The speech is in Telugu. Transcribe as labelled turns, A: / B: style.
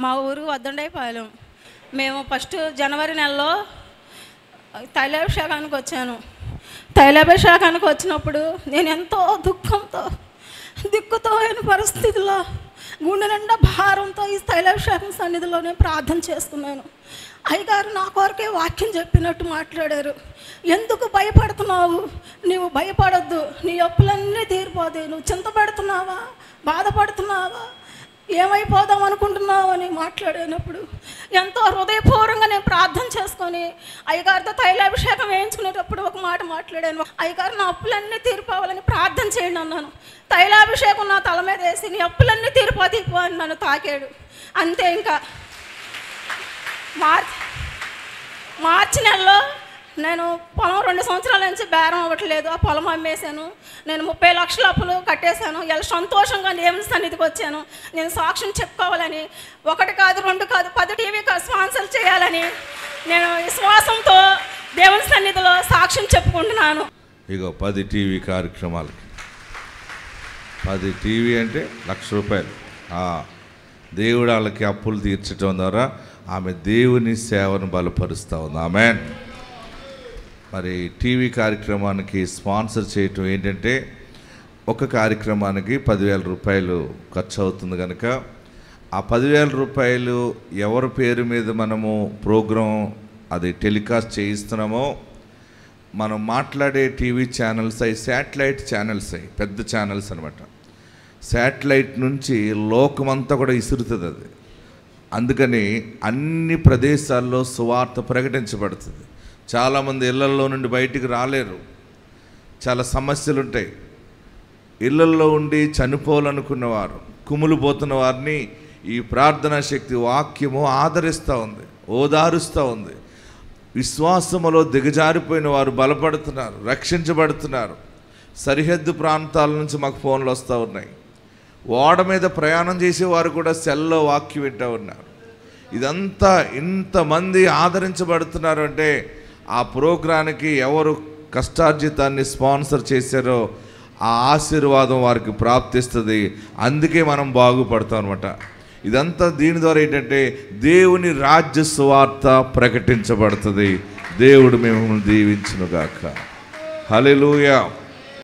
A: మా ఊరు వద్దండైపాలెం. మేము ఫస్ట్ జనవరి నెలలో తైలాభిషేకానికి వచ్చాను. తైలాభిషేకానికి వచ్చినప్పుడు నేను ఎంతో దిక్కుతో అయిన పరిస్థితిలో గుండె నిండా భారంతో ఈ తైలాభిషేకం సన్నిధిలో నేను ప్రార్థన చేసుకున్నాను. అయ్యగారు నా కొరకే వాక్యం చెప్పినట్టు మాట్లాడారు. ఎందుకు భయపడుతున్నావు? నీవు భయపడొద్దు, నీ అప్పులన్నీ తీరిపోతాయి. నువ్వు చింతపడుతున్నావా, బాధపడుతున్నావా, ఏమైపోదాం అనుకుంటున్నావు అని మాట్లాడినప్పుడు ఎంతో హృదయపూర్వకంగా నేను ప్రార్థన చేసుకొని అయ్యగారితో తైలాభిషేకం వేయించుకునేటప్పుడు ఒక మాట మాట్లాడాను. అయ్యగారు నా అప్పులన్నీ తీరిపోవాలని ప్రార్థన చేయండి అన్నాను. తైలాభిషేకం నా తల మీద వేసి నీ అప్పులన్నీ తీరిపోతాయి అని నన్ను తాకాడు. అంతే. ఇంకా మార్చి నెలలో నేను పొలం 2 సంవత్సరాల నుంచి బేరం అవ్వట్లేదు. ఆ పొలం అమ్మేశాను. నేను 30 లక్షల అప్పులు కట్టేశాను. ఇలా సంతోషంగా దేవుని సన్నిధికి వచ్చాను. నేను సాక్ష్యం చెప్పుకోవాలని, 1 కాదు 2 కాదు 10 టీవీ స్పాన్సర్ చేయాలని నేను విశ్వాసంతో దేవుని సన్నిధిలో సాక్ష్యం చెప్పుకుంటున్నాను.
B: ఇగో 10 టీవీ కార్యక్రమాలు, 10 టీవీ అంటే ₹1,00,000. దేవుడు వాళ్ళకి అప్పులు తీర్చడం ద్వారా ఆమె దేవుని సేవను బలపరుస్తూ ఉంది. ఆమెన్. మరి టీవీ కార్యక్రమానికి స్పాన్సర్ చేయటం ఏంటంటే ఒక కార్యక్రమానికి ₹10,000 ఖర్చు అవుతుంది కనుక ఆ ₹10,000 ఎవరి పేరు మీద మనము ప్రోగ్రాం అది టెలికాస్ట్ చేయిస్తున్నామో, మనం మాట్లాడే టీవీ ఛానల్స్ అవి శాటిలైట్ ఛానల్స్, అవి పెద్ద ఛానల్స్ అనమాట. శాటిలైట్ నుంచి లోకమంతా కూడా ఇసురుతుంది అది. అందుకని అన్ని ప్రదేశాల్లో సువార్త ప్రకటించబడుతుంది. చాలామంది ఇళ్లల్లో నుండి బయటికి రాలేరు, చాలా సమస్యలు ఉంటాయి. ఇళ్లల్లో ఉండి చనిపోవాలనుకున్నవారు, కుములు పోతున్న వారిని ఈ ప్రార్థనా శక్తి వాక్యము ఆదరిస్తూ ఉంది, ఓదారుస్తూ ఉంది. విశ్వాసములో దిగజారిపోయిన వారు బలపడుతున్నారు, రక్షించబడుతున్నారు. సరిహద్దు ప్రాంతాల నుంచి మాకు ఫోన్లు వస్తూ ఉన్నాయి. ఓడ మీద ప్రయాణం చేసేవారు కూడా సెల్లో వాక్యం వింటూ ఉన్నారు. ఇదంతా ఇంతమంది ఆదరించబడుతున్నారు అంటే ఆ ప్రోగ్రానికి ఎవరు కష్టార్జితాన్ని స్పాన్సర్ చేశారో ఆ ఆశీర్వాదం వారికి ప్రాప్తిస్తుంది. అందుకే మనం బాగుపడతాం అనమాట. ఇదంతా దీని ద్వారా ఏంటంటే దేవుని రాజ్య సువార్త ప్రకటించబడుతుంది. దేవుడు మేము దీవించునుగాక. హల్లెలూయా.